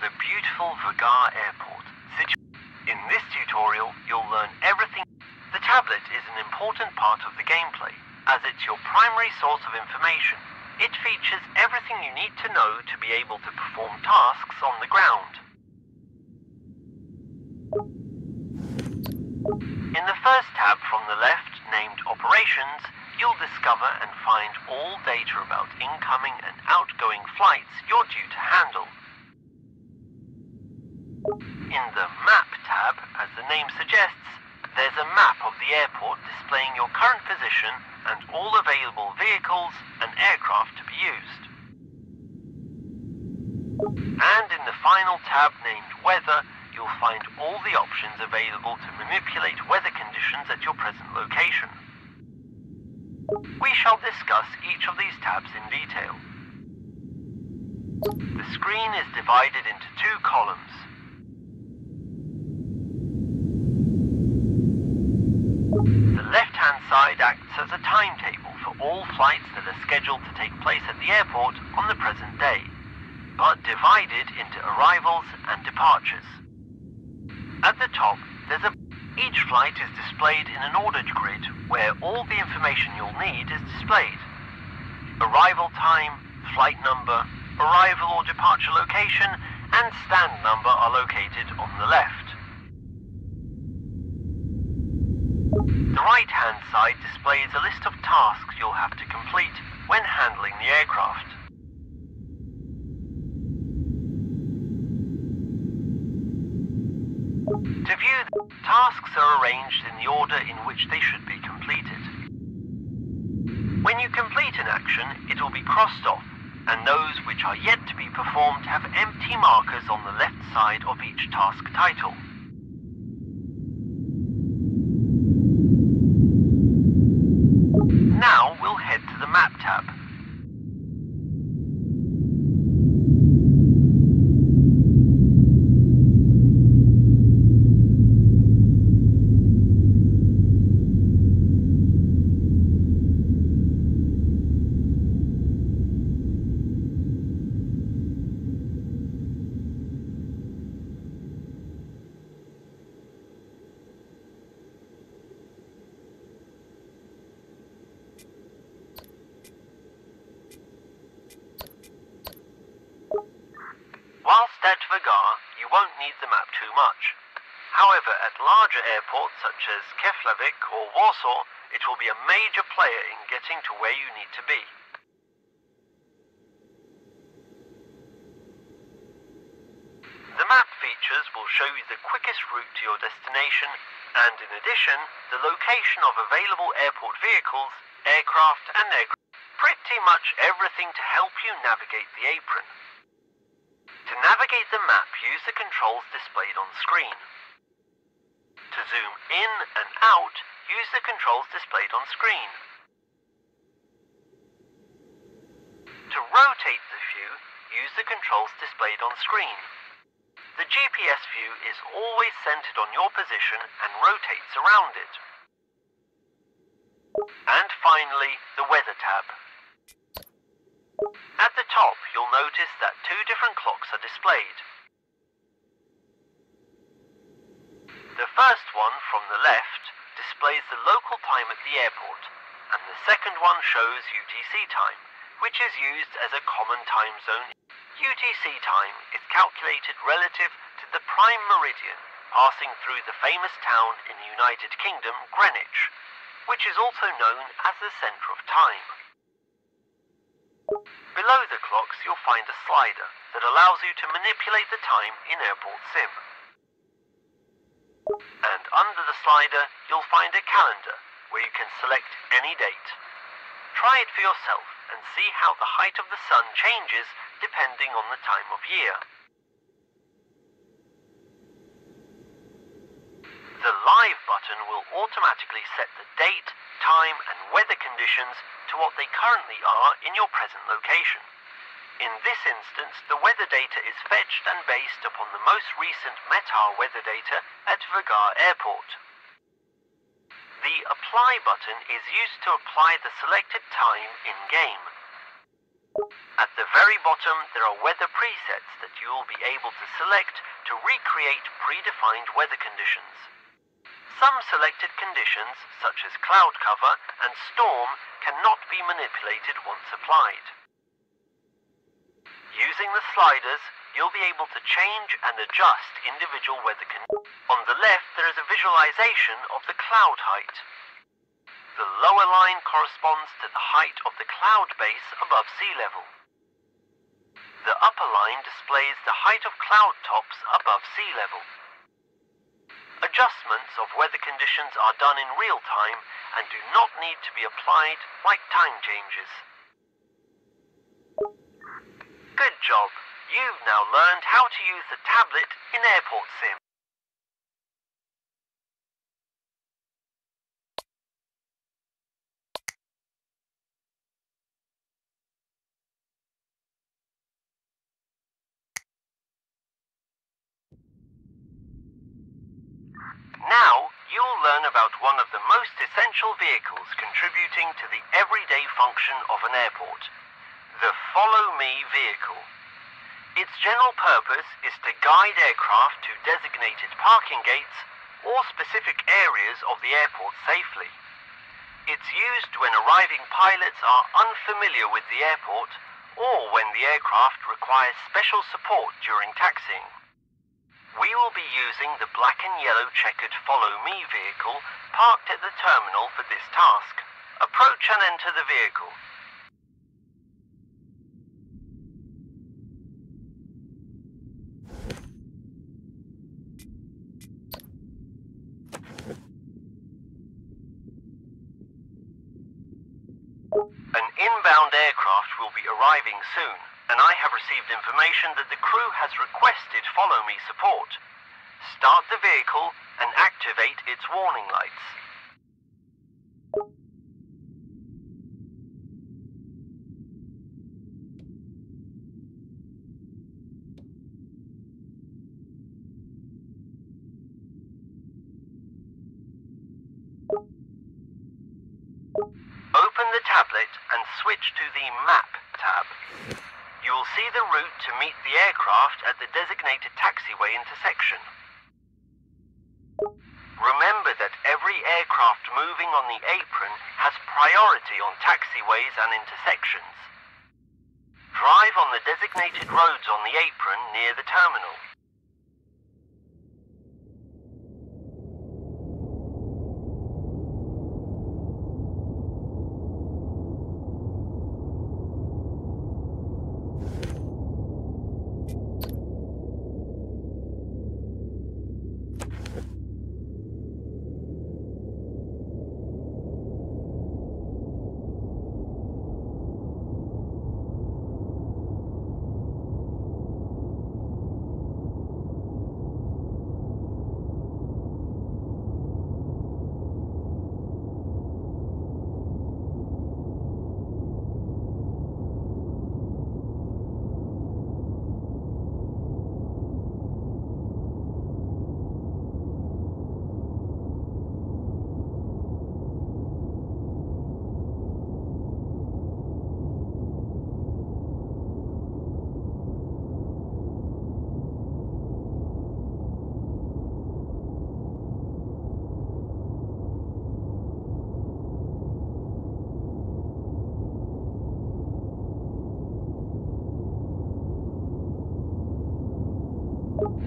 the beautiful Vergar Airport. In this tutorial, you'll learn everything. The tablet is an important part of the gameplay, as it's your primary source of information. It features everything you need to know to be able to perform tasks on the ground. In the first tab from the left, named Operations, you'll discover and find all data about incoming and outgoing flights you're due to handle. In the Map tab, as the name suggests, there's a map of the airport displaying your current position and all available vehicles and aircraft to be used. And in the final tab named Weather, you'll find all the options available to manipulate weather conditions at your present location. We shall discuss each of these tabs in detail. The screen is divided into two columns. The left-hand side acts as a timetable for all flights that are scheduled to take place at the airport on the present day, but divided into arrivals and departures. At the top, each flight is displayed in an ordered grid where all the information you'll need is displayed. Arrival time, flight number, arrival or departure location, and stand number are located on the left. The right-hand side displays a list of tasks you'll have to complete when handling the aircraft. To view the tasks are arranged in the order in which they should be completed. When you complete an action, it will be crossed off, and those which are yet to be performed have empty markers on the left side of each task title. Now we'll head to the Map tab. Whilst at Vergar, you won't need the map too much. However, at larger airports such as Keflavik or Warsaw, it will be a major player in getting to where you need to be. The map features will show you the quickest route to your destination, and in addition, the location of available airport vehicles, aircraft and pretty much everything to help you navigate the apron. To navigate the map, use the controls displayed on screen. To zoom in and out, use the controls displayed on screen. To rotate the view, use the controls displayed on screen. The GPS view is always centered on your position and rotates around it. And finally, the Weather tab. At the top, you'll notice that two different clocks are displayed. The first one, from the left, displays the local time at the airport, and the second one shows UTC time, which is used as a common time zone. UTC time is calculated relative to the prime meridian, passing through the famous town in the United Kingdom, Greenwich, which is also known as the centre of time. Below the clocks, you'll find a slider that allows you to manipulate the time in AirportSim. And under the slider, you'll find a calendar where you can select any date. Try it for yourself and see how the height of the sun changes depending on the time of year. The Live button will automatically set the date, time and weather conditions to what they currently are in your present location. In this instance, the weather data is fetched and based upon the most recent METAR weather data at Vergar Airport. The Apply button is used to apply the selected time in-game. At the very bottom, there are weather presets that you will be able to select to recreate predefined weather conditions. Some selected conditions, such as cloud cover and storm, cannot be manipulated once applied. Using the sliders, you'll be able to change and adjust individual weather conditions. On the left, there is a visualization of the cloud height. The lower line corresponds to the height of the cloud base above sea level. The upper line displays the height of cloud tops above sea level. Adjustments of weather conditions are done in real time and do not need to be applied like time changes. Good job! You've now learned how to use the tablet in AirportSim. Now, you'll learn about one of the most essential vehicles contributing to the everyday function of an airport, the Follow Me vehicle. Its general purpose is to guide aircraft to designated parking gates or specific areas of the airport safely. It's used when arriving pilots are unfamiliar with the airport or when the aircraft requires special support during taxiing. We will be using the black and yellow checkered Follow Me vehicle parked at the terminal for this task. Approach and enter the vehicle. An inbound aircraft will be arriving soon, and I have received information that the crew has requested Follow Me support. Start the vehicle and activate its warning lights. Open the tablet and switch to the Map tab. You will see the route to meet the aircraft at the designated taxiway intersection. Remember that every aircraft moving on the apron has priority on taxiways and intersections. Drive on the designated roads on the apron near the terminal.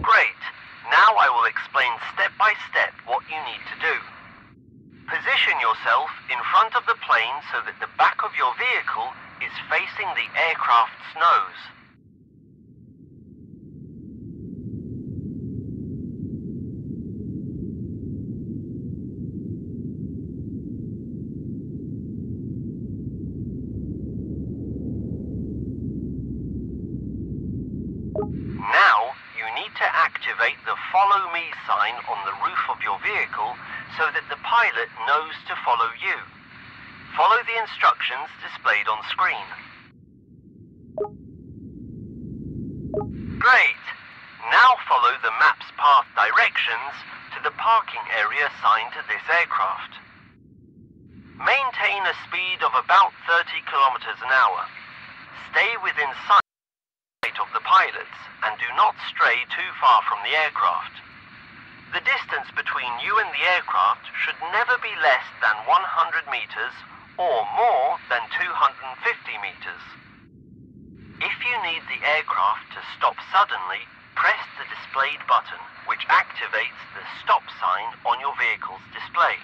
Great! Now I will explain step by step what you need to do. Position yourself in front of the plane so that the back of your vehicle is facing the aircraft's nose. Now, you need to activate the Follow Me sign on the roof of your vehicle so that the pilot knows to follow you. Follow the instructions displayed on screen. Great! Now follow the map's path directions to the parking area assigned to this aircraft. Maintain a speed of about 30 kilometers an hour. Stay within sight of the pilots and do not stray too far from the aircraft. The distance between you and the aircraft should never be less than 100 meters or more than 250 meters. If you need the aircraft to stop suddenly, press the displayed button, which activates the stop sign on your vehicle's display.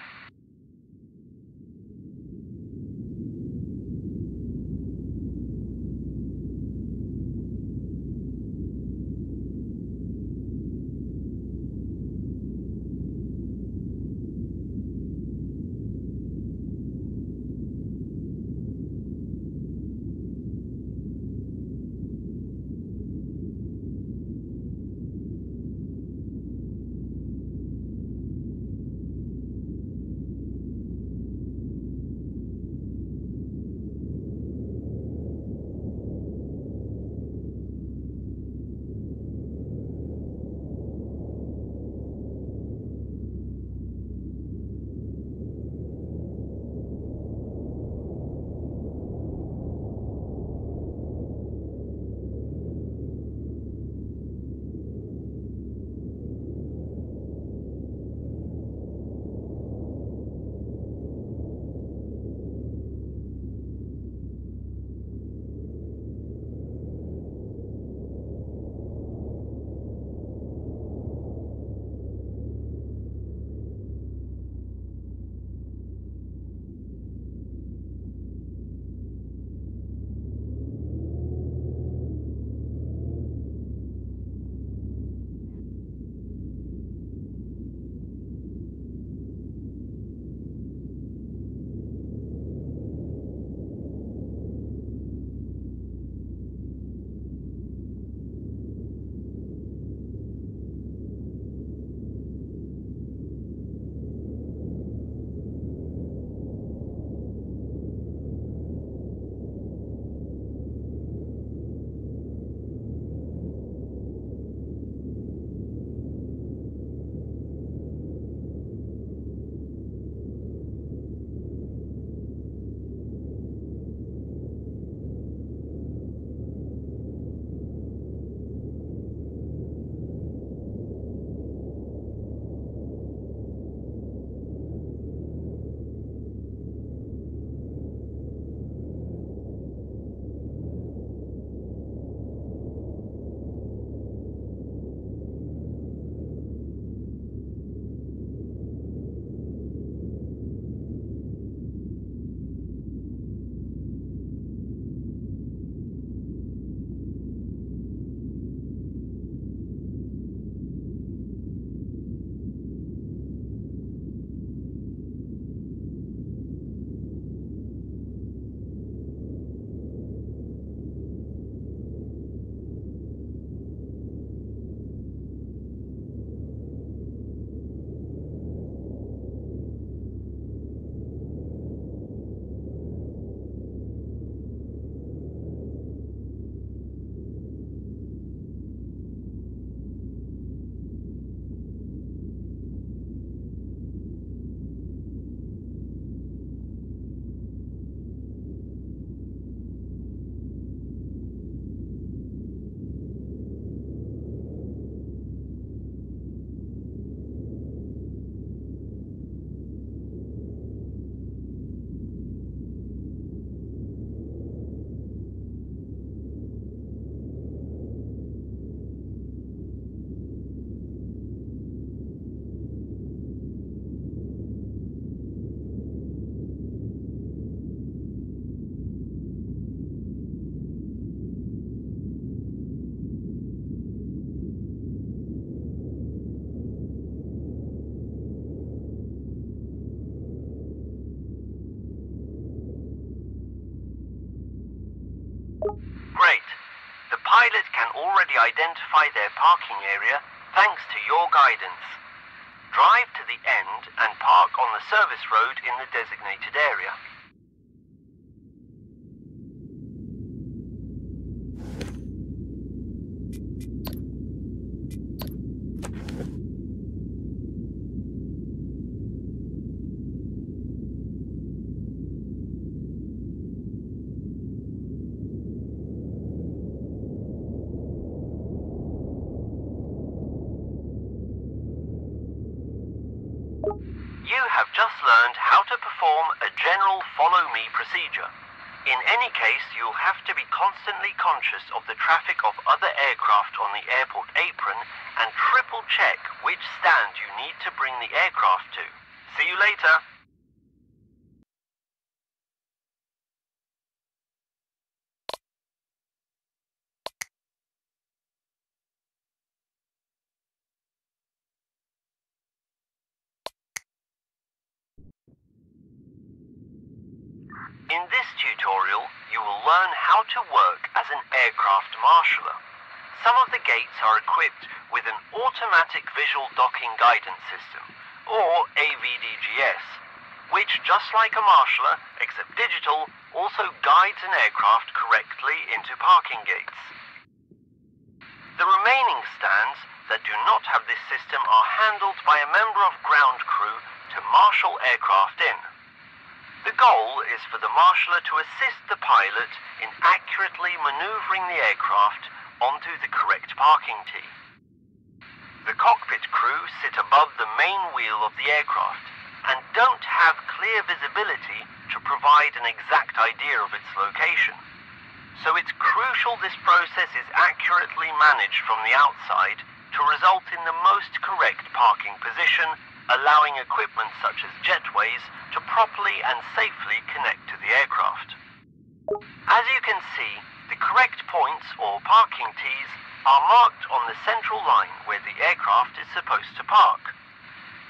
Great. The pilot can already identify their parking area thanks to your guidance. Drive to the end and park on the service road in the designated area. have just learned how to perform a general follow-me procedure. In any case, you'll have to be constantly conscious of the traffic of other aircraft on the airport apron and triple check which stand you need to bring the aircraft to. See you later. In this tutorial, you will learn how to work as an aircraft marshaller. Some of the gates are equipped with an automatic visual docking guidance system, or AVDGS, which, just like a marshaller, except digital, also guides an aircraft correctly into parking gates. The remaining stands that do not have this system are handled by a member of ground crew to marshal aircraft in. The goal is for the marshaller to assist the pilot in accurately maneuvering the aircraft onto the correct parking tee. The cockpit crew sit above the main wheel of the aircraft and don't have clear visibility to provide an exact idea of its location. So it's crucial this process is accurately managed from the outside to result in the most correct parking position, allowing equipment such as jetways to properly and safely connect to the aircraft. As you can see, the correct points or parking tees are marked on the central line where the aircraft is supposed to park.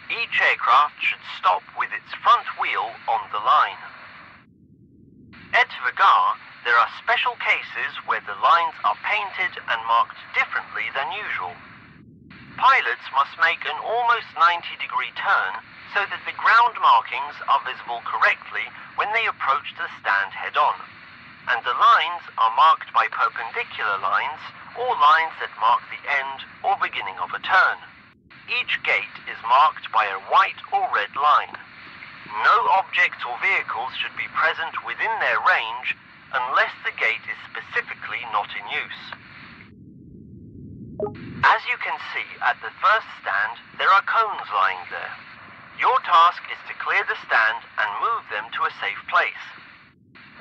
Each aircraft should stop with its front wheel on the line. At Vagare, there are special cases where the lines are painted and marked differently than usual. Pilots must make an almost 90-degree turn so that the ground markings are visible correctly when they approach the stand head-on, and the lines are marked by perpendicular lines or lines that mark the end or beginning of a turn. Each gate is marked by a white or red line. No objects or vehicles should be present within their range unless the gate is specifically not in use. As you can see at the first stand, there are cones lying there. Your task is to clear the stand and move them to a safe place.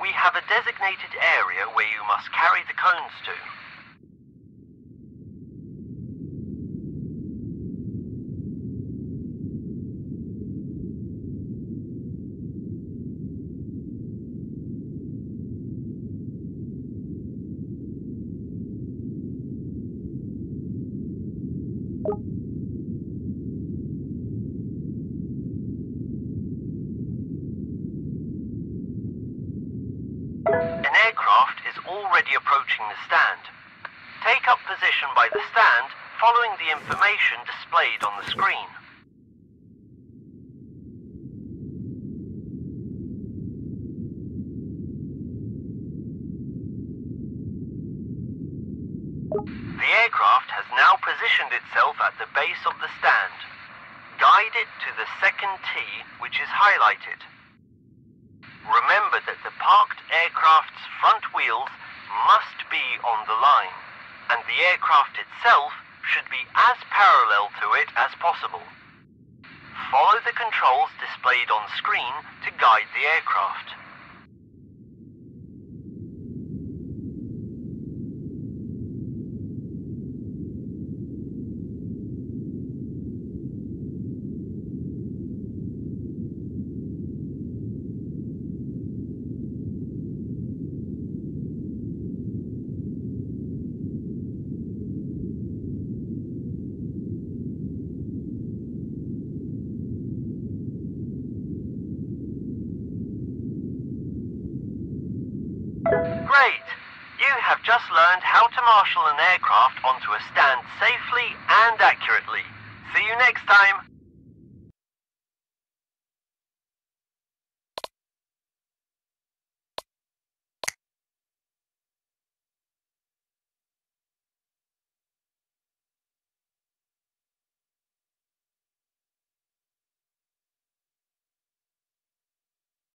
We have a designated area where you must carry the cones to. An aircraft is already approaching the stand. Take up position by the stand, following the information displayed on the screen. The aircraft has now positioned itself at the base of the stand. Guide it to the second tee, which is highlighted. Remember that the parked aircraft's front wheels must be on the line, and the aircraft itself should be as parallel to it as possible. Follow the controls displayed on screen to guide the aircraft. Great! You have just learned how to marshal an aircraft onto a stand safely and accurately. See you next time!